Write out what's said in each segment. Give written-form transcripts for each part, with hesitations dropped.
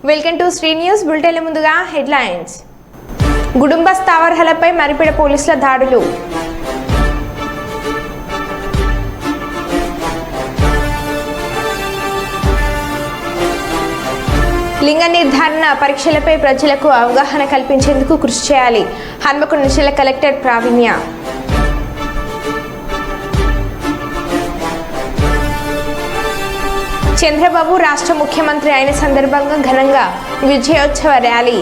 Welcome to Shri news bulletin. ముందుగా headlines. గుడుంబ స్థావరాలపై మరిపెడ పోలీసుల దాడులు. లింగ నిర్ధారణ పరీక్షలపై ప్రజలకు అవగాహన కల్పించేందుకు కృషి చేయాలి. హన్మకొండ జిల్లా కలెక్టర్ ప్రావీణ్య. చంద్రబాబు రాష్ట్ర ముఖ్యమంత్రి అయిన సందర్భంగా ఘనంగా విజయోత్సవ ర్యాలీ.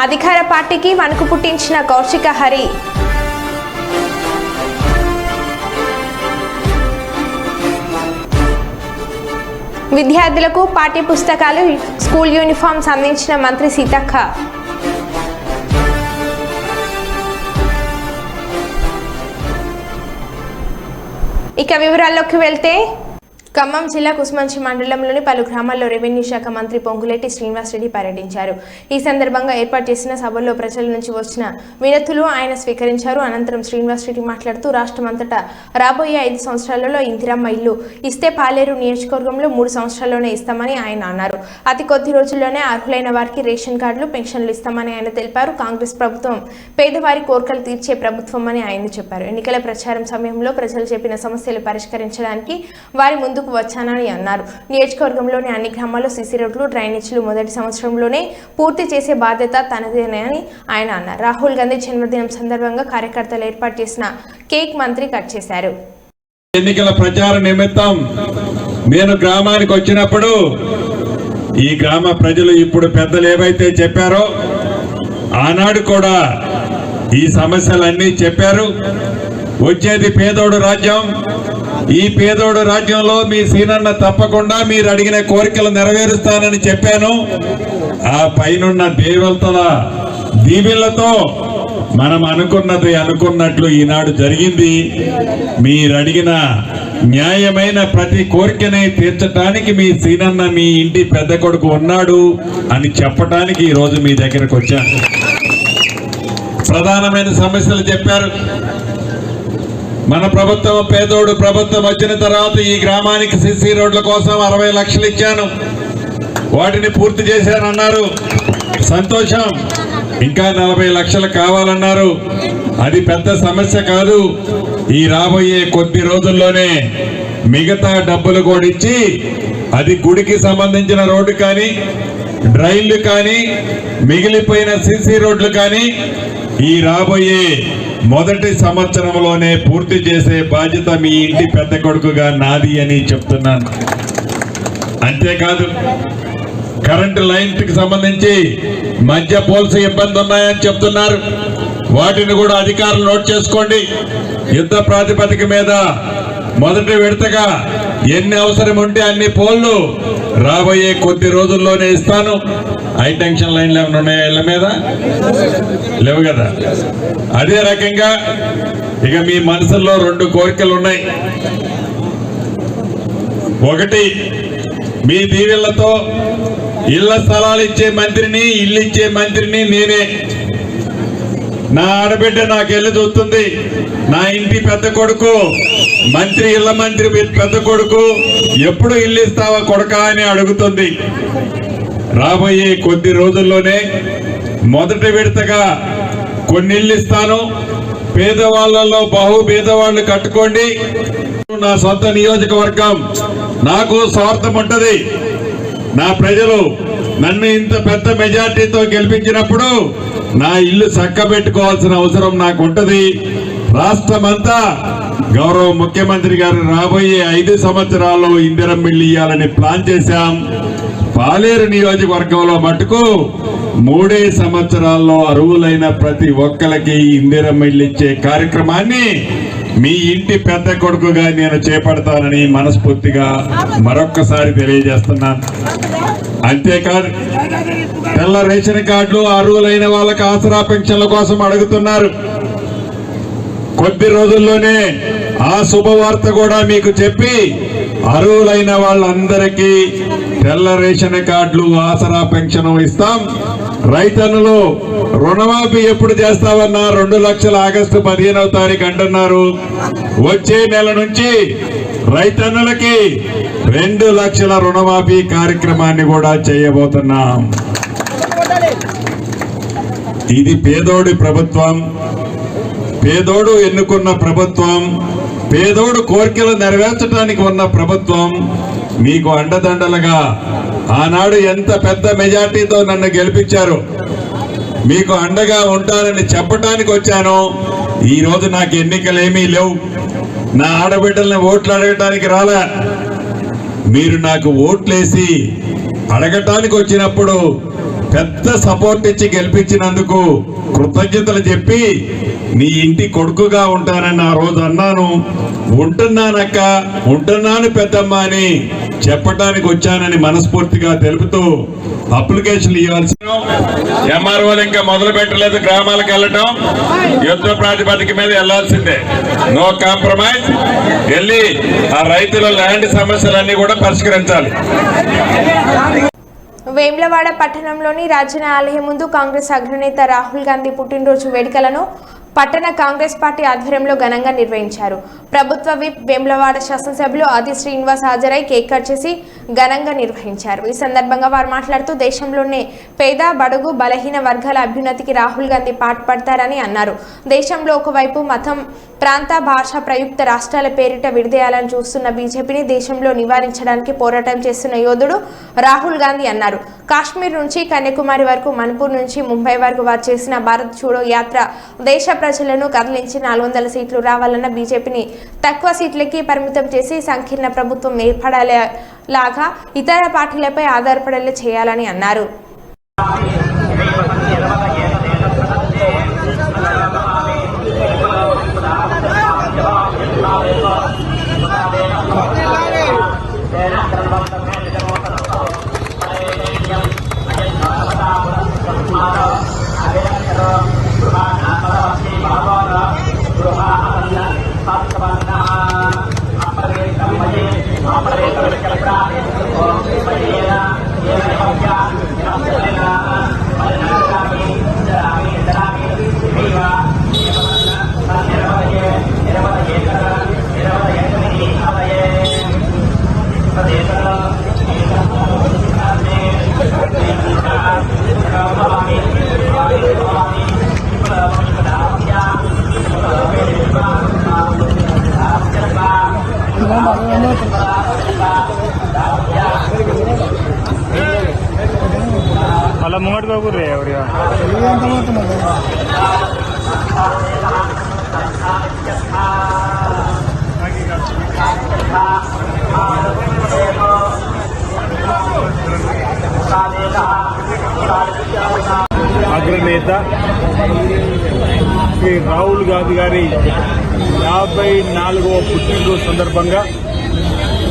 అధికార పార్టీకి వణుకు పుట్టించిన కౌశిక హరి. విద్యార్థులకు పాఠ్య పుస్తకాలు, స్కూల్ యూనిఫామ్స్ అందించిన మంత్రి సీతక్క. ఇక వివరాల్లోకి వెళ్తే, ఖమ్మం జిల్లా కుస్మంచి మండలంలోని పలు గ్రామాల్లో రెవెన్యూ శాఖ మంత్రి పొంగులేటి శ్రీనివాసరెడ్డి పర్యటించారు. ఈ సందర్భంగా ఏర్పాటు చేసిన సభల్లో ప్రజల నుంచి వచ్చిన వినతులు ఆయన స్వీకరించారు. అనంతరం శ్రీనివాసరెడ్డి మాట్లాడుతూ రాష్ట్రమంతటా రాబోయే 5 సంవత్సరాలలో ఇందిరమ్మ ఇల్లు ఇస్తే పాలేరు నియోజకవర్గంలో 3 సంవత్సరాల్లోనే ఇస్తామని ఆయన అన్నారు. అతి కొద్ది రోజుల్లోనే అర్హులైన వారికి రేషన్ కార్డులు, పెన్షన్లు ఇస్తామని ఆయన తెలిపారు. కాంగ్రెస్ ప్రభుత్వం పేదవారి కోరికలు తీర్చే ప్రభుత్వం అని ఆయన చెప్పారు. ఎన్నికల ప్రచారం సమయంలో ప్రజలు చెప్పిన సమస్యలు పరిష్కరించడానికి వారి ముందుకు వచ్చానని అన్నారు. నియోజకవర్గంలోని అన్ని గ్రామాల్లో సీసీ రోడ్లు, డ్రైనేజీలు మొదటి సంవత్సరంలోనే పూర్తి చేసే బాధ్యత తనదేనని ఆయన అన్నారు. రాహుల్ గాంధీ జన్మదినం సందర్భంగా కార్యకర్తలు ఏర్పాటు చేసిన కేక్ మంత్రి కట్ చేశారు. ఎన్నికల ప్రచార నిమిత్తం నేను గ్రామానికి వచ్చినప్పుడు ఈ గ్రామ ప్రజలు ఇప్పుడు పెద్దలు ఏవైతే చెప్పారో ఆనాడు కూడా ఈ సమస్యలన్నీ చెప్పారు. వచ్చేది పేదోడు రాజ్యం. ఈ పేదోడు రాజ్యంలో మీ సీనన్న తప్పకుండా మీరు అడిగిన కోరికలు నెరవేరుస్తానని చెప్పాను. ఆ పైనున్న దేవతల దీవెనలతో మనం అనుకున్నట్లు ఈనాడు జరిగింది. మీరు అడిగిన న్యాయమైన ప్రతి కోరికనే తీర్చడానికి మీ సీనన్న మీ ఇంటి పెద్ద కొడుకు ఉన్నాడు అని చెప్పడానికి ఈరోజు మీ దగ్గరకు వచ్చాను. ప్రధానమైన సమస్యలు చెప్పారు. మన ప్రభుత్వం పేదోడు ప్రభుత్వం వచ్చిన తర్వాత ఈ గ్రామానికి సిసి రోడ్ల కోసం 60 లక్షలు ఇచ్చాను. వాటిని పూర్తి చేశారన్నారు. సంతోషం. ఇంకా 40 లక్షలు కావాలన్నారు. అది పెద్ద సమస్య కాదు. ఈ రాబోయే కొద్ది రోజుల్లోనే మిగతా డబ్బులు కూడా ఇచ్చి అది గుడికి సంబంధించిన రోడ్డు కానీ, డ్రైన్లు కానీ, మిగిలిపోయిన సిసి రోడ్లు కానీ ఈ రాబోయే మొదటి సంవత్సరంలోనే పూర్తి చేసే బాధ్యత మీ ఇంటి పెద్ద కొడుకుగా నాది అని చెప్తున్నాను. అంతేకాదు, కరెంటు లైన్కి సంబంధించి మధ్య పోల్స్ ఇబ్బంది ఉన్నాయని చెప్తున్నారు. వాటిని కూడా అధికారులు నోట్ చేసుకోండి. యుద్ధ ప్రాతిపదిక మీద మొదటి విడతగా ఎన్ని అవసరం ఉంటే అన్ని పోల్లు రాబోయే కొద్ది రోజుల్లోనే ఇస్తాను. హై టెన్షన్ లైన్లు ఏమైనా ఉన్నాయా? ఇళ్ళ మీద లేవు కదా. అదే రకంగా ఇక మీ మనసుల్లో 2 కోరికలు ఉన్నాయి. ఒకటి, మీ దీవెళ్లతో ఇళ్ల స్థలాలు ఇచ్చే మంత్రిని, ఇల్లు ఇచ్చే మంత్రిని నేనే. నా ఆడబిడ్డ నాకు ఇల్లు చూస్తుంది. నా ఇంటి పెద్ద కొడుకు మంత్రి, ఇళ్ల మంత్రి పెద్ద కొడుకు ఎప్పుడు ఇల్లు ఇస్తావా కొడుకా అని అడుగుతుంది. రాబోయే కొద్ది రోజుల్లోనే మొదటి విడతగా కొన్ని ఇళ్ళు ఇస్తాను. పేదవాళ్లలో పేదవాళ్ళు కట్టుకోండి. నా సొంత నియోజకవర్గం, నాకు స్వార్థం ఉంటది. నా ప్రజలు నన్ను ఇంత పెద్ద మెజార్టీతో గెలిపించినప్పుడు నా ఇల్లు చక్కబెట్టుకోవాల్సిన అవసరం నాకు ఉంటది. రాష్ట్రమంతా గౌరవ ముఖ్యమంత్రి గారు రాబోయే 5 సంవత్సరాల్లో ఇందిరమ్మ ఇల్లు ఇయ్యాలని ప్లాన్ చేశాం. పాలేరు నియోజకవర్గంలో మటుకు 3 సంవత్సరాల్లో అర్హులైన ప్రతి ఒక్కరికి ఇందిరమ్మ ఇల్లు ఇచ్చే కార్యక్రమాన్ని మీ ఇంటి పెద్ద కొడుకుగా నేను చేపడతానని మనస్ఫూర్తిగా మరొక్కసారి తెలియజేస్తున్నాను. అంతేకాదు, తెల్ల రేషన్ కార్డులు అర్హులైన వాళ్ళకి ఆసరా పెన్షన్ల కోసం అడుగుతున్నారు. కొద్ది రోజుల్లోనే ఆ శుభవార్త కూడా మీకు చెప్పి అర్హులైన వాళ్ళందరికీ తెల్ల రేషన్ కార్డులు, ఆసరా పెన్షన్ ఇస్తాం. రైతన్నులు రుణమాఫీ ఎప్పుడు చేస్తామన్నా 2 లక్షల ఆగస్టు 15వ తారీఖు అంటున్నారు. వచ్చే నెల నుంచి రైతన్నులకి 2 లక్షల రుణమాఫీ కార్యక్రమాన్ని కూడా చేయబోతున్నాం. ఇది పేదోడి ప్రభుత్వం, పేదోడు ఎన్నుకున్న ప్రభుత్వం, పేదోడు కోరికలు నెరవేర్చడానికి ఉన్న ప్రభుత్వం. మీకు అండదండలుగా ఆనాడు ఎంత పెద్ద మెజార్టీతో నన్ను గెలిపించారు, మీకు అండగా ఉంటానని చెప్పడానికి వచ్చాను. ఈ రోజు నాకు ఎన్నికలేమీ లేవు, నా ఆడబిడ్డల్ని ఓట్లు అడగటానికి రాలే. మీరు నాకు ఓట్లేసి అడగటానికి వచ్చినప్పుడు పెద్ద సపోర్ట్ ఇచ్చి గెలిపించినందుకు కృతజ్ఞతలు చెప్పి నీ ఇంటి కొడుకుగా ఉంటానని ఆ రోజు అన్నాను. ఉంటున్నానక్క, ఉంటున్నాను పెద్దమ్మ అని చెప్పడానికి వచ్చానని మనస్ఫూర్తిగా తెలుపుతూ అప్లికేషన్లు ఇవ్వాల్సిన ఎంఆర్ఓలు ఇంకా మొదలు పెట్టలేదు. గ్రామాలకు వెళ్ళటం యుద్ధ ప్రాతిపదిక మీద వెళ్లాల్సిందే, నో కాంప్రమైజ్. వెళ్ళి ఆ రైతుల ల్యాండ్ సమస్యలన్నీ కూడా పరిష్కరించాలి. వేములవాడ పట్టణంలోని రాజన ఆలయం ముందు కాంగ్రెస్ అగ్రనేత రాహుల్ గాంధీ పుట్టినరోజు వేడుకలను పట్టణ కాంగ్రెస్ పార్టీ ఆధ్వర్యంలో ఘనంగా నిర్వహించారు. ప్రభుత్వ విప్ వేములవాడ శాసనసభ్యులు ఆది శ్రీనివాస్ హాజరై కేక్ కట్ చేసి ఘనంగా నిర్వహించారు. ఈ సందర్భంగా వారు మాట్లాడుతూ దేశంలోనే పేద బడుగు బలహీన వర్గాల అభ్యున్నతికి రాహుల్ గాంధీ పాటుపడతారని అన్నారు. దేశంలో ఒకవైపు మతం, ప్రాంత, భాష ప్రయుక్త రాష్ట్రాల పేరిట విడదీయాలని చూస్తున్న బీజేపీని దేశంలో నివారించడానికి పోరాటం చేస్తున్న యోధుడు రాహుల్ గాంధీ అన్నారు. కాశ్మీర్ నుంచి కన్యాకుమారి వరకు, మణిపూర్ నుంచి ముంబై వరకు వారు చేసిన భారత్ చూడో యాత్ర దేశ ప్రజలను కదిలించి 400 సీట్లు రావాలన్న బీజేపీని తక్కువ సీట్లకి పరిమితం చేసి సంకీర్ణ ప్రభుత్వం ఏర్పడేలాగా ఇతర పార్టీలపై ఆధారపడేలా చేయాలని అన్నారు. అలా ముంగటిగా కూర్రే ఎవరియా అగ్రనేత శ్రీ రాహుల్ గాంధీ గారి 54వ పుట్టినరోజు సందర్భంగా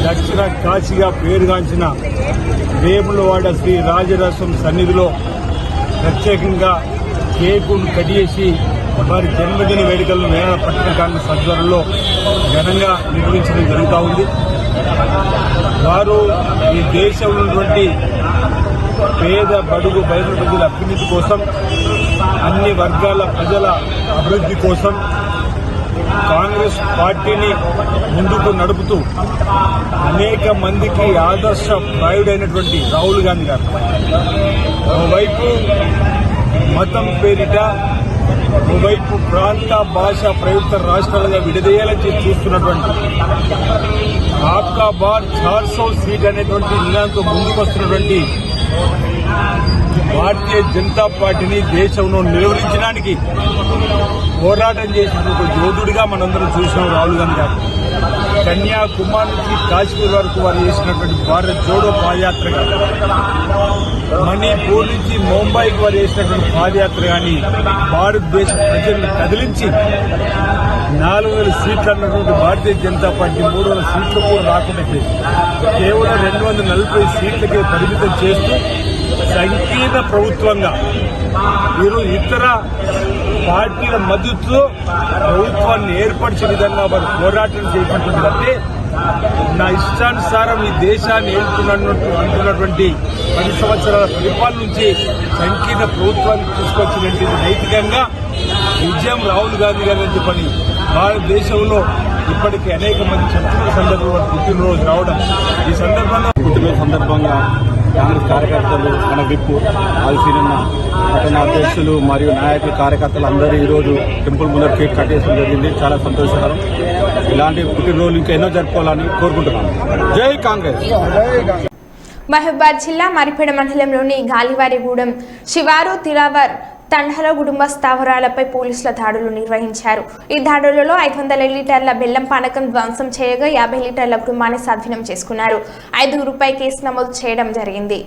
దక్షిణ కాశీగా పేరుగాంచిన వేములవాడ శ్రీ రాజరసం సన్నిధిలో ప్రత్యేకంగా కేకును కట్ చేసి వారి జన్మదిన వేడుకలను వేల పట్టణ కాంగ్రెస్ ఆధ్వర్యంలో ఘనంగా నిర్వహించడం జరుగుతూ ఉంది. వారు ఈ దేశంలో ఉన్నటువంటి పేద బడుగు బయలు ప్రజల అభ్యున్నతి కోసం, అన్ని వర్గాల ప్రజల అభివృద్ధి కోసం కాంగ్రెస్ పార్టీని ముందుకు నడుపుతూ అనేక మందికి ఆదర్శప్రాయుడైనటువంటి రాహుల్ గాంధీ గారు ఓవైపు మతం పేరిట, ఓవైపు ప్రాంత భాష ప్రయుక్త రాష్ట్రాలుగా విడదీయాలని చూస్తున్నటువంటి ఆప్కా బార్ 400 సీట్ అనేటువంటి నినాదంతో ముందుకు వస్తున్నటువంటి భారతీయ జనతా పార్టీని దేశంలో నిలువరించడానికి పోరాటం చేసినటువంటి యోధుడిగా మనందరం చూసినాం రాహుల్ గాంధీ గారు. కన్యాకుమారి నుంచి కాశ్మీర్ వరకు వారు చేసినటువంటి భారత్ జోడో పాదయాత్ర కానీ, మణిపూర్ నుంచి ముంబైకి వారు చేసినటువంటి పాదయాత్ర కానీ భారతదేశ ప్రజల్ని కదిలించి 400 సీట్లు అన్నటువంటి భారతీయ జనతా పార్టీ 300 సీట్లు కూడా రాకుండా చేసి కేవలం 240 సీట్లకే పరిమితం చేస్తూ సంకీర్ణ ప్రభుత్వంగా ఈరోజు ఇతర పార్టీల మద్దతుతో ప్రభుత్వాన్ని ఏర్పరిచే విధంగా వారు పోరాటం చేసినటువంటి నా ఇష్టానుసారం ఈ దేశాన్ని అంటున్నటువంటి 10 సంవత్సరాల పరిపాలన నుంచి సంకీర్ణ ప్రభుత్వానికి తీసుకొచ్చినటువంటి నైతికంగా విజయం రాహుల్ గాంధీ గారు అని చెప్పని భారతదేశంలో ఇప్పటికీ అనేక మంది చెప్తున్న సందర్భంలో పుట్టినరోజు రావడం ఈ సందర్భంగా పుట్టినరోజు సందర్భంగా కాంగ్రెస్ కార్యకర్తలు మన విప్పు ఆల్సీనన్న పట్టణ అధ్యక్షులు మరియు నాయకులు కార్యకర్తలు అందరూ ఈరోజు టెంపుల్ ముందర కేక్ కట్ చేయడం జరిగింది. చాలా సంతోషకరం. ఇలాంటి పుట్టినరోజులు ఇంకా ఎన్నో జరుపుకోవాలని కోరుకుంటున్నాను. జై కాంగ్రెస్. మహబూబాద్ జిల్లా మరిపేడ మండలంలోని గాలివారిగూడెం శివారు తిలావర్ తండాలో కుటుంబ స్థావరాలపై పోలీసుల దాడులు నిర్వహించారు. ఈ దాడులలో 500 లీటర్ల బెల్లం పానకం ధ్వంసం చేయగా 50 లీటర్ల కుటుంబాన్ని స్వాధీనం చేసుకున్నారు. 5 కేసు నమోదు చేయడం జరిగింది.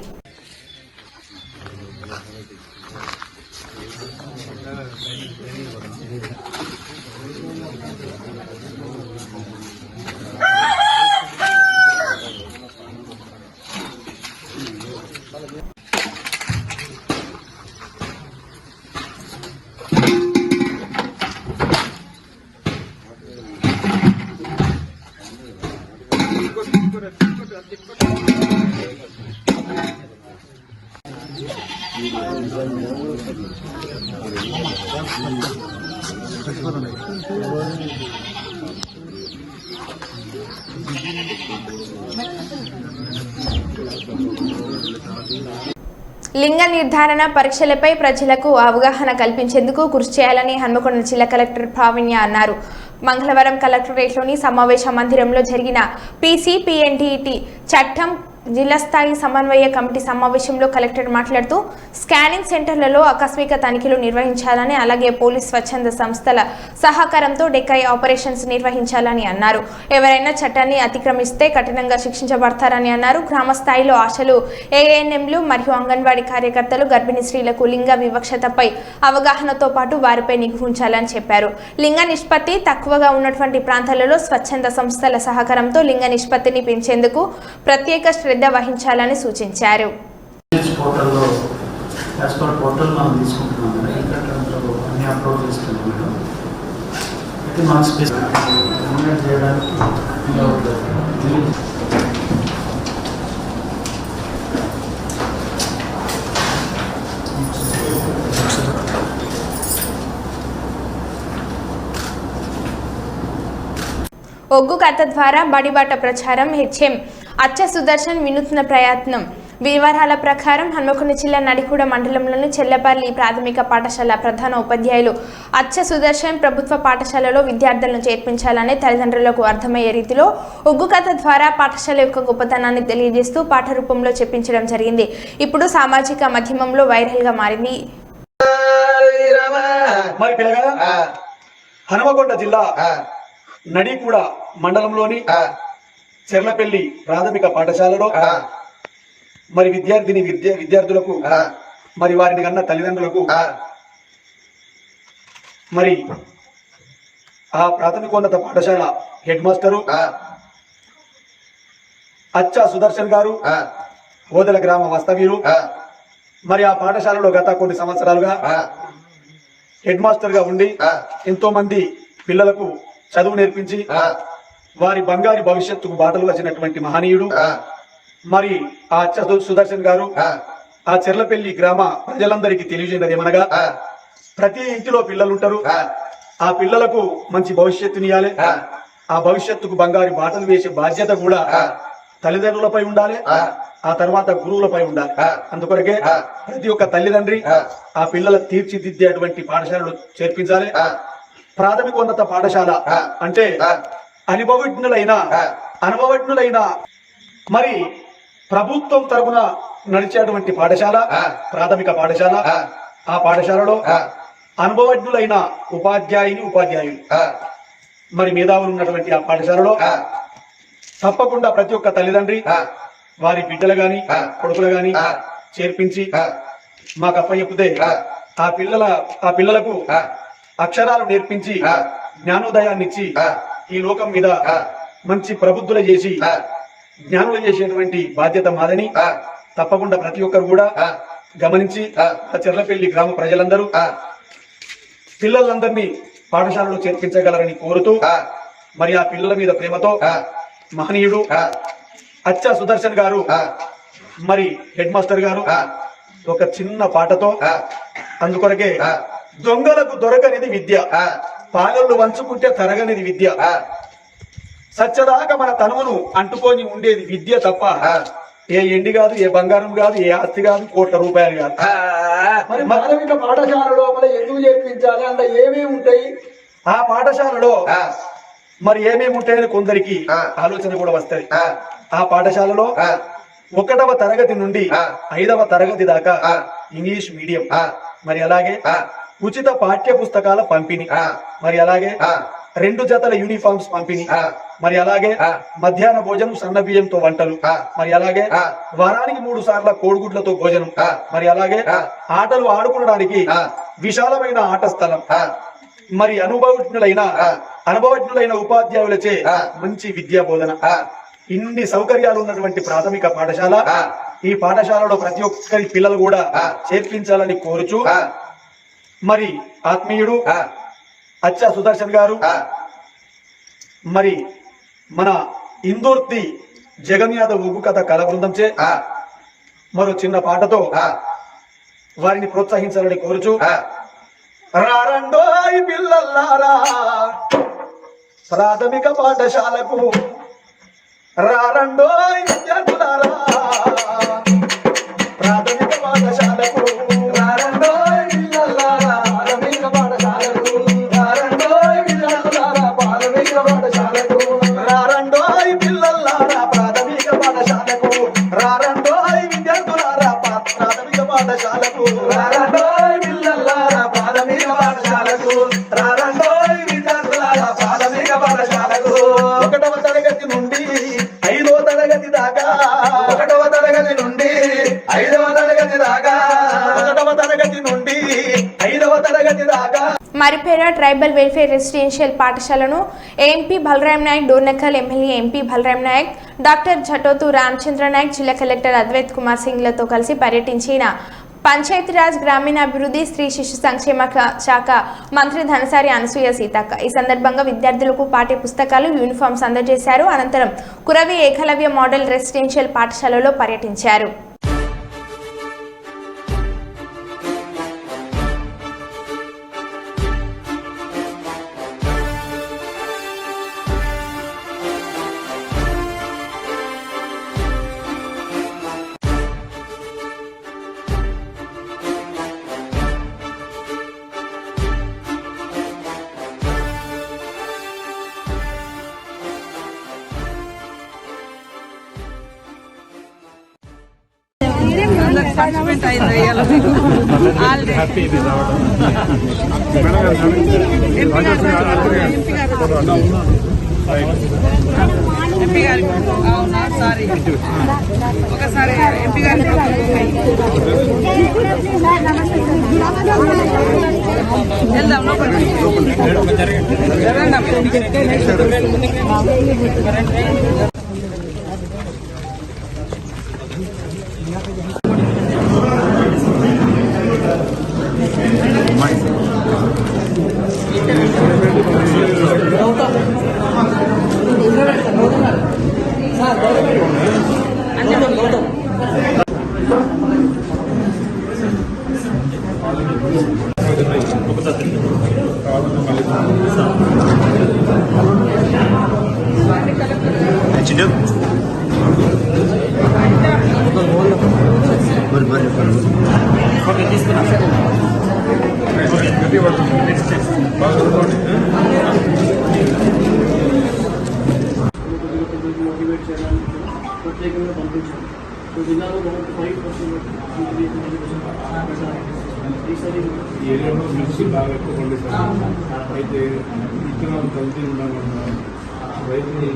లింగ నిర్ధారణ పరీక్షలపై ప్రజలకు అవగాహన కల్పించేందుకు కృషి చేయాలని హన్మకొండ జిల్లా కలెక్టర్ ప్రావీణ్య అన్నారు. మంగళవారం కలెక్టరేట్లోని సమావేశ మందిరంలో జరిగిన పీసీపీఎన్టీటీ చట్టం జిల్లా స్థాయి సమన్వయ కమిటీ సమావేశంలో కలెక్టర్ మాట్లాడుతూ స్కానింగ్ సెంటర్లలో ఆకస్మిక తనిఖీలు నిర్వహించాలని, అలాగే పోలీస్ స్వచ్ఛంద సంస్థల సహకారంతో డెకాయ్ ఆపరేషన్స్ నిర్వహించాలని అన్నారు. ఎవరైనా చట్టాన్ని అతిక్రమిస్తే కఠినంగా శిక్షించబడతారని అన్నారు. గ్రామ స్థాయిలో ఆశలు, ఏఎన్ఎంలు మరియు అంగన్వాడీ కార్యకర్తలు గర్భిణీ స్త్రీలకు లింగ వివక్షతపై అవగాహనతో పాటు వారిపై నిఘా ఉంచాలని చెప్పారు. లింగ నిష్పత్తి తక్కువగా ఉన్నటువంటి ప్రాంతాలలో స్వచ్ఛంద సంస్థల సహకారంతో లింగ నిష్పత్తిని పెంచేందుకు ప్రత్యేక శ్రద్ధ వహించాలని సూచించారు. ఒగ్గు కథ ద్వారా బడిబాట ప్రచారం హెచ్ఎం అచ్చ సుదర్శన్ వినూత్న ప్రయత్నం. వివరాల ప్రకారం హన్మకొండ జిల్లా నడికూడ మండలంలోని చెల్లపల్లి ప్రాథమిక పాఠశాల ప్రధాన ఉపాధ్యాయులు అచ్చ సుదర్శన్ ప్రభుత్వ పాఠశాలలో విద్యార్థులను చేర్పించాలని తల్లిదండ్రులకు అర్థమయ్యే రీతిలో ఒగ్గు కథ ద్వారా పాఠశాల యొక్క గొప్పతనాన్ని తెలియజేస్తూ పాఠ రూపంలో చెప్పించడం జరిగింది. ఇప్పుడు సామాజిక మాధ్యమంలో వైరల్ గా మారింది. హన్మకొండ జిల్లా నడికూడ మండలంలోని చెర్లపల్లి ప్రాథమిక పాఠశాలలో మరి విద్యార్థులకు మరి వారిని కన్నా తల్లిదండ్రులకు మరి ఆ ప్రాథమికోన్నత పాఠశాల హెడ్ మాస్టరు అచ్చా సుదర్శన్ గారు ఓదెల గ్రామ వాస్తవ్యులు మరి ఆ పాఠశాలలో గత కొన్ని సంవత్సరాలుగా హెడ్ మాస్టర్ గా ఉండి ఎంతో మంది పిల్లలకు చదువు నేర్పించి వారి బంగారు భవిష్యత్తుకు బాటలు వచ్చినటువంటి మహనీయుడు. మరి ఆ సుదర్శన్ గారు ఆ చెర్లపల్లి గ్రామ ప్రజలందరికీ తెలియజేయడం ఏమనగా, ప్రతి ఇంటిలో పిల్లలు ఉంటారు. ఆ పిల్లలకు మంచి భవిష్యత్తునియాలి. ఆ భవిష్యత్తుకు బంగారు బాటలు వేసే బాధ్యత కూడా తల్లిదండ్రులపై ఉండాలి, ఆ తర్వాత గురువులపై ఉండాలి. అందుకొరకే ప్రతి ఒక్క తల్లిదండ్రి ఆ పిల్లల తీర్చిదిద్దేటువంటి పాఠశాలలో చేర్పించాలి. ప్రాథమికోన్నత పాఠశాల అంటే అనుభవజ్ఞులైన మరి ప్రభుత్వం తరపున నడిచేటువంటి పాఠశాల ప్రాథమిక పాఠశాల. ఆ పాఠశాలలో అనుభవజ్ఞులైన ఉపాధ్యాయులు మరి మేధావులు ఉన్నటువంటి ఆ పాఠశాలలో తప్పకుండా ప్రతి ఒక్క తల్లిదండ్రి వారి బిడ్డలు గాని కొడుకులు గాని చేర్పించి మాకు అప్పచెప్పితే ఆ పిల్లలకు అక్షరాలు నేర్పించి జ్ఞానోదయాన్ని ఇచ్చి ఈ లోకం మీద మంచి ప్రబుద్ధులు చేసి జ్ఞానులు చేసేటువంటి బాధ్యత మాదని తప్పకుండా ప్రతి ఒక్కరు కూడా గమనించి చెర్లపల్లి గ్రామ ప్రజలందరూ పిల్లలందరినీ పాఠశాలలో చేర్పించగలరని కోరుతూ మరి ఆ పిల్లల మీద ప్రేమతో మహనీయుడు అచ్చా సుదర్శన్ గారు మరి హెడ్ మాస్టర్ గారు ఒక చిన్న పాటతో అందుకొరకే దొంగలకు దొరకనిది విద్య, పాలలు వంచుకుంటే తరగనిది విద్య, సత్యదాకా మన తనువును అంటుకొని ఉండేది విద్య తప్ప ఏ ఎండి కాదు, ఏ బంగారం కాదు, ఏ ఆస్తి కాదు, కోట్ల రూపాయలు కాదు. మరి మానవిక పాఠశాల లోపల ఎందుకు చేర్పించాలి, అందులో ఏమేమి ఉంటాయి? ఆ పాఠశాలలో మరి ఏమేమి ఉంటాయని కొందరికి ఆలోచన కూడా వస్తాయి. ఆ పాఠశాలలో 1వ తరగతి నుండి 5వ తరగతి దాకా ఇంగ్లీష్ మీడియం, మరి అలాగే ఉచిత పాఠ్య పుస్తకాల పంపిణీ, మరి అలాగే 2 జతల యూనిఫామ్స్ పంపిణీ, మరి అలాగే మధ్యాహ్న భోజనం సన్న బియ్యంతో వంటలు, మరి అలాగే వారానికి 3 సార్ల కోడిగుడ్లతో భోజనం, మరి అలాగే ఆటలు ఆడుకోవడానికి విశాలమైన ఆట స్థలం, మరి అనుభవజ్ఞులైన ఉపాధ్యాయులచే మంచి విద్యా బోధన, ఇన్ని సౌకర్యాలు ఉన్నటువంటి ప్రాథమిక పాఠశాల. ఈ పాఠశాలలో ప్రతి ఒక్కరి పిల్లలు కూడా చేర్పించాలని కోరుచు మరి ఆత్మీయుడు అచ్చా సుదర్శన్ గారు మరి మన ఇందూర్తి జగన్ యాదవ్ ఉగ్గు కథ కళ బృందం చే మరో చిన్న పాటతో వారిని ప్రోత్సహించాలని కోరుచు. రారండోయ్ పిల్లల్లారా ప్రాథమిక పాఠశాలకు, రారండోయ్ విద్యార్థులారా ప్రాథమిక పాఠశాలకు, రారండోయ్ పిల్లల్లారా ప్రాథమిక పాఠశాలకు, రారండోయ్ విద్యార్థులారా ప్రాథమిక పాఠశాలకు, రారండోయ్ పిల్లల్లారా ప్రాథమిక పాఠశాలకు, రారండోయ్ విద్యార్థులారా ప్రాథమిక పాఠశాలకు, రారండోయ్ పిల్లల్లారా ప్రాథమిక పాఠశాలకు, రారండోయ్ విద్యార్థులారా ప్రాథమిక పాఠశాలకు. 1వ తరగతి నుండి 5వ తరగతి దాకా, 1వ తరగతి నుండి 5వ తరగతి దాకా, 1వ తరగతి నుండి 5వ తరగతి దాకా. మరిపేర ట్రైబల్ వెల్ఫేర్ రెసిడెన్షియల్ పాఠశాలను MP Balaram Nayak, Dornakal MLA MP Balaram Nayak, doctor Jatothu Ramachandra Nayak, జిల్లా కలెక్టర్ అద్వైత్ కుమార్ సింగ్లతో కలిసి పర్యటించిన పంచాయతీరాజ్ గ్రామీణాభివృద్ధి స్త్రీ శిశు సంక్షేమ శాఖ మంత్రి ధనసారి అనసూయ సీతక్క. ఈ సందర్భంగా విద్యార్థులకు పాఠ్య పుస్తకాలు, యూనిఫామ్స్ అందజేశారు. అనంతరం కురవి ఏకలవ్య మోడల్ రెసిడెన్షియల్ పాఠశాలలో పర్యటించారు. పార్టిసిపేట్ అయింది ఎంపీ గారి అవునా సారీ ఒకసారి ఎంపీ గారి వెళ్దాం ప్రత్యేకంగా పంపించాం. సో జిల్లాలో 5% ఏరియాలో మిర్చి బాగా ఎక్కువ పండిస్తారు. అయితే విత్తనాలు కలిపి ఉండాలన్నారు. రైతులు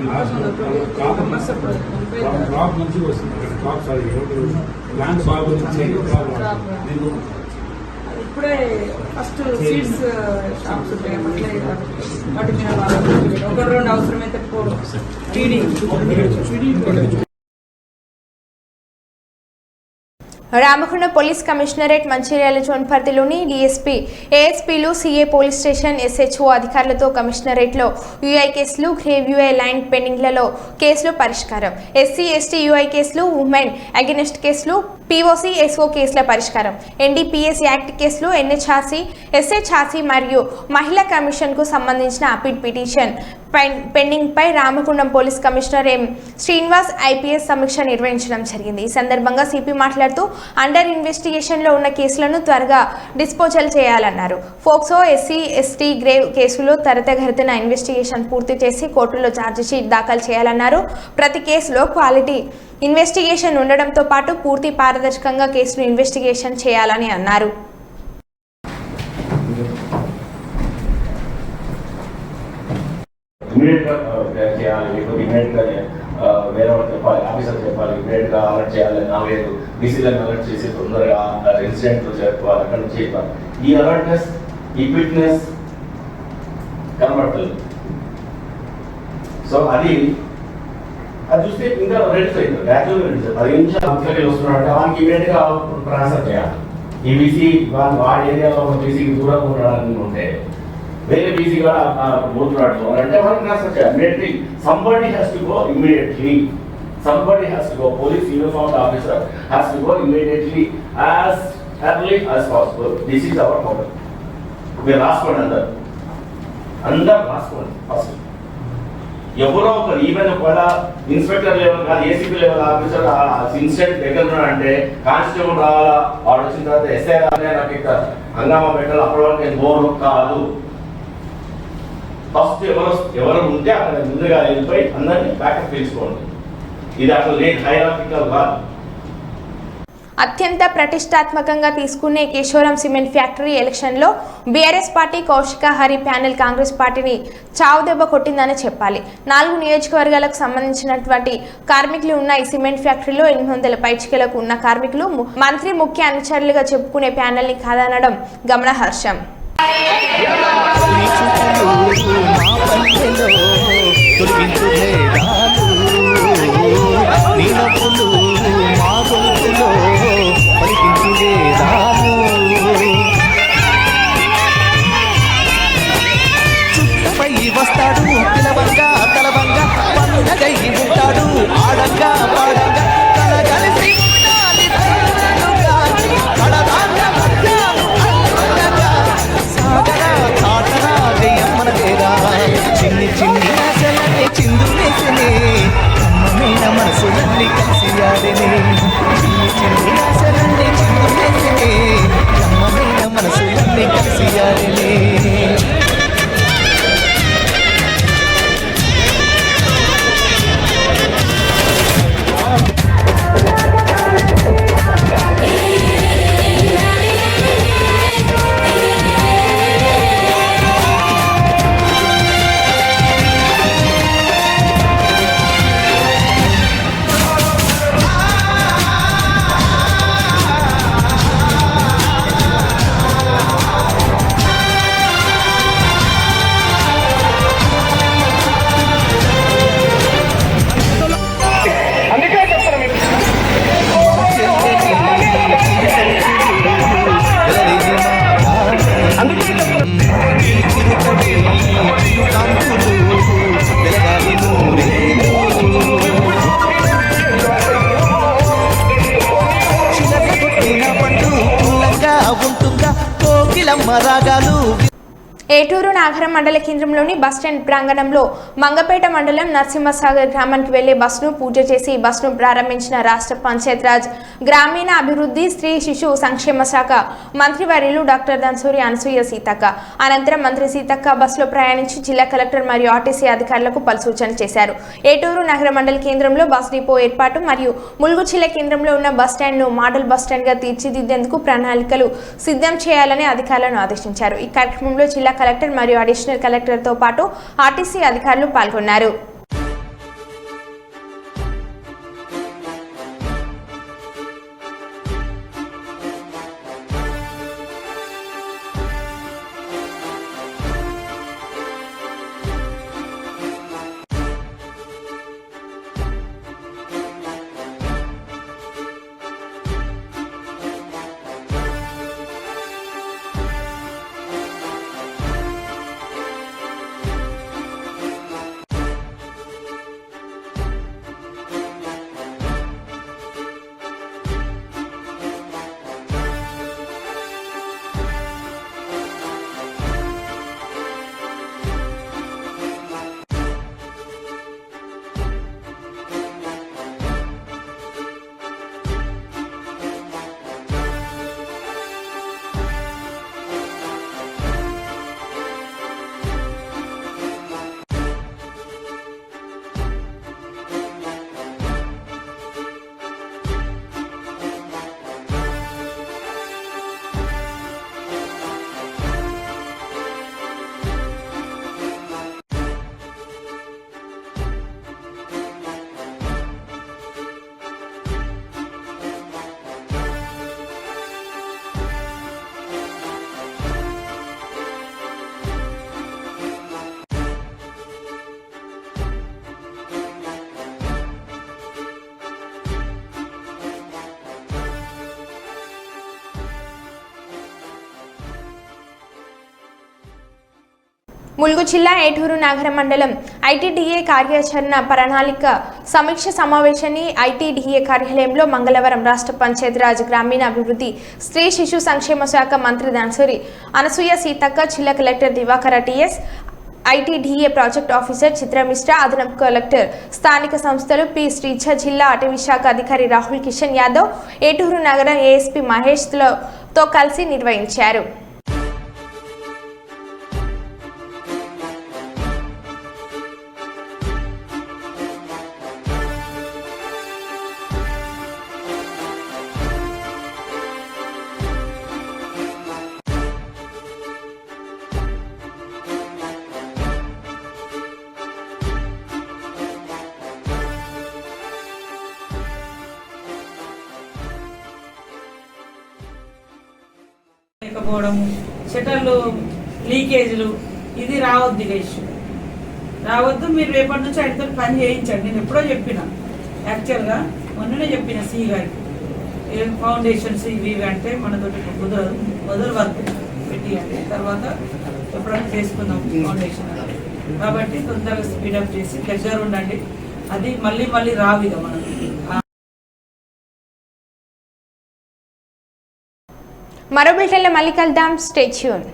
క్రాప్ మంచిగా వస్తుంది. క్రాప్ సారీ ప్లాంట్ బాగా వచ్చింది. ఇప్పుడే ఫస్ట్ సీడ్స్ షాప్స్ ఉంటాయి వాటి మీద ఒక 2 అవసరమైతే Ramagundam police commissionerate Mancherial zone పరిధిలోని డీఎస్పీ ఏఎస్పీలు సీఏ పోలీస్ స్టేషన్ ఎస్హెచ్ఓ అధికారులతో కమిషనరేట్లో యూఐ కేసులు గ్రేవ్ యూఐ లైన్ పెండింగ్లలో కేసులు పరిష్కారం, ఎస్సీ ఎస్టీ యూఐ కేసులు, ఉమెన్ అగెనిస్ట్ కేసులు, పీఓసీ ఎస్ఓ కేసుల పరిష్కారం, ఎన్డీపీఎస్ యాక్ట్ కేసులు, ఎన్హెచ్ఆర్సీ ఎస్హెచ్ఆర్సీ మరియు మహిళా కమిషన్కు సంబంధించిన అపీల్ పిటిషన్ పెండింగ్ పై Ramagundam police commissioner M Srinivas IPS సమీక్ష నిర్వహించడం జరిగింది. ఈ సందర్భంగా సిపి మాట్లాడుతూ అండర్ ఇన్వెస్టిగేషన్లో ఉన్న కేసులను త్వరగా డిస్పోజల్ చేయాలన్నారు. ఫోక్సో, ఎస్సీ ఎస్టీ గ్రేవ్ కేసులో త్వరితగతిన ఇన్వెస్టిగేషన్ పూర్తి చేసి కోర్టులో ఛార్జిషీట్ దాఖలు చేయాలన్నారు. ప్రతి కేసులో క్వాలిటీ ఇన్వెస్టిగేషన్ ఉండడంతో పాటు పూర్తి పారదర్శకంగా కేసును ఇన్వెస్టిగేషన్ చేయాలని అన్నారు. ఇమీడియట్గా చేయాలి, లేకపోతే ఇమీడియట్గా వేరే వాళ్ళు చెప్పాలి, ఆఫీసర్ చెప్పాలి, ఇమీడియట్గా అలర్ట్ చేయాలి, నాలుగైదు డీసీలను అలర్ట్ చేసి తొందరగా ఇన్సిడెంట్లు చెప్పాలి, అక్కడ నుంచి చెప్పాలి. ఈ అలర్ట్నెస్, ఈ ఫిట్నెస్ కనబడలేదు. సో అది చూస్తే ఇంకా రెడ్యూస్ అవుతుంది, గ్రాడ్యువల్గా రెడ్యూస్ అవుతుంది. 10 నిమిషాలు అధికారులు వస్తున్నారంటే వానికి ఇమీడియట్గా ట్రాన్స్ఫర్ చేయాలి. ఈ బీసీ వాడి ఏరియాలో ఉన్న బీసీకి దూరంగా ఉండడానికి ఉంటే వేరే బీసీ కూడా పోతున్నాడు అంటే మనకి ట్రాన్స్ఫర్ చేయాలి. Immediately somebody has to go immediately. Somebody has to go. Police uniformed officer has to go immediately as early as possible. This is our model. We రాసుకోండి అందరు రాసుకోండి ఫస్ట్. ఎవరో ఒకరు ఈవెన్ ఒకవేళ ఇన్స్పెక్టర్ లెవెల్ కాదు, ACP level officer incident దగ్గర ఉన్నాడంటే constable రావాలా, వాడు వచ్చిన తర్వాత ఎస్ఐ రాలే, నాకు ఇక్కడ హంగామా పెట్టాలి, అప్పటి వరకు నేను బోరు కాదు. ఫస్ట్ ఎవరు ఉంటే అక్కడ ముందుగా వెళ్ళిపోయి అందరినీ బ్యాకప్ తీసుకోండి. ఇది అసలు లేట్ హైరార్కికల్ కాదు. అత్యంత ప్రతిష్టాత్మకంగా తీసుకునే కేశవరం సిమెంట్ ఫ్యాక్టరీ ఎలక్షన్లో BRS party Kaushika Hari panel Congress పార్టీని చావుదెబ్బ కొట్టిందని చెప్పాలి. 4 నియోజకవర్గాలకు సంబంధించినటువంటి కార్మికులు ఉన్న ఈ సిమెంట్ ఫ్యాక్టరీలో 800 పైచికలకు ఉన్న కార్మికులు మంత్రి ముఖ్య అనుచరులుగా చెప్పుకునే ప్యానెల్ని కాదనడం గమనార్హం. వస్తాడు పిలవంగా తలవంగా పండగై ఉంటాడు ఆడంగా పాడంగా కలగలిసి ఉండాలి సాగరా చాటరా జయమ్మన తేరా చిన్ని చిన్ని ఆశలన్నీ చిందులేసనే అమ్మమైన మనసులన్నీ కలిసి ఆడనే చిన్ని చిన్ని ఆశలన్నీ చిందులేసనే అమ్మమైన మనసులన్నీ కలిసి ఆడనే. ఏటూరు నాగరం మండల కేంద్రంలోని బస్టాండ్ ప్రాంగణంలో మంగపేట మండలం నరసింహసాగర్ గ్రామానికి వెళ్లే బస్సును పూజ చేసి బస్సును ప్రారంభించిన రాష్ట్ర పంచాయతీరాజ్ గ్రామీణ అభివృద్ధి స్త్రీ శిశు సంక్షేమ శాఖ మంత్రివర్యులు డాక్టర్ ధన్సూరి అనసూయ సీతక్క. అనంతరం మంత్రి సీతక్క బస్సులో ప్రయాణించి జిల్లా కలెక్టర్ మరియు ఆర్టీసీ అధికారులకు పలు సూచనలు చేశారు. ఏటూరు నగర మండల కేంద్రంలో బస్ డిపో ఏర్పాటు మరియు ములుగు జిల్లా కేంద్రంలో ఉన్న బస్టాండ్ను మోడల్ బస్టాండ్ గా తీర్చిదిద్దేందుకు ప్రణాళికలు సిద్ధం చేయాలని అధికారులను ఆదేశించారు. ఈ కార్యక్రమంలో జిల్లా కలెక్టర్ మరియు అడిషనల్ కలెక్టర్తో పాటు ఆర్టీసీ అధికారులు పాల్గొన్నారు. ములుగు జిల్లా ఏటూరు నగర మండలం ఐటీడీఏ కార్యాచరణ ప్రణాళిక సమీక్ష సమావేశాన్ని ఐటీడీఏ కార్యాలయంలో మంగళవారం రాష్ట్ర పంచాయతీరాజ్ గ్రామీణాభివృద్ధి స్త్రీ శిశు సంక్షేమ శాఖ మంత్రి దానసూరి అనసూయ సీతక్క, జిల్లా collector Divakara TS, ITDA project officer Chitramishra, అదనపు కలెక్టర్, స్థానిక సంస్థలు పి శ్రీజ, జిల్లా అటవీ శాఖ అధికారి రాహుల్ కిషన్ యాదవ్, ఏటూరు నగర ఏఎస్పీ మహేష్ తో కలిసి నిర్వహించారు. లేకపోవడము, షట్టర్లు లీకేజ్లు, ఇది రావద్దు. ఇక ఇష్యూ రావద్దు. మీరు రేపటి నుంచి ఆయనతో పని చేయించండి. నేను ఎప్పుడో చెప్పిన, యాక్చువల్గా మొన్ననే చెప్పిన సి గారికి, ఫౌండేషన్స్ ఇవి అంటే మనతోటి మొదలు వర్క్ పెట్టియండి, తర్వాత ఎప్పుడైనా చేసుకుందాం ఫౌండేషన్. కాబట్టి తొందరగా స్పీడప్ చేసి దగ్గర ఉండండి. అది మళ్ళీ మళ్ళీ రావు ఇక మనకు. మరో బిల్టన్లో మళ్ళీ కలుద్దాం. Stay tune.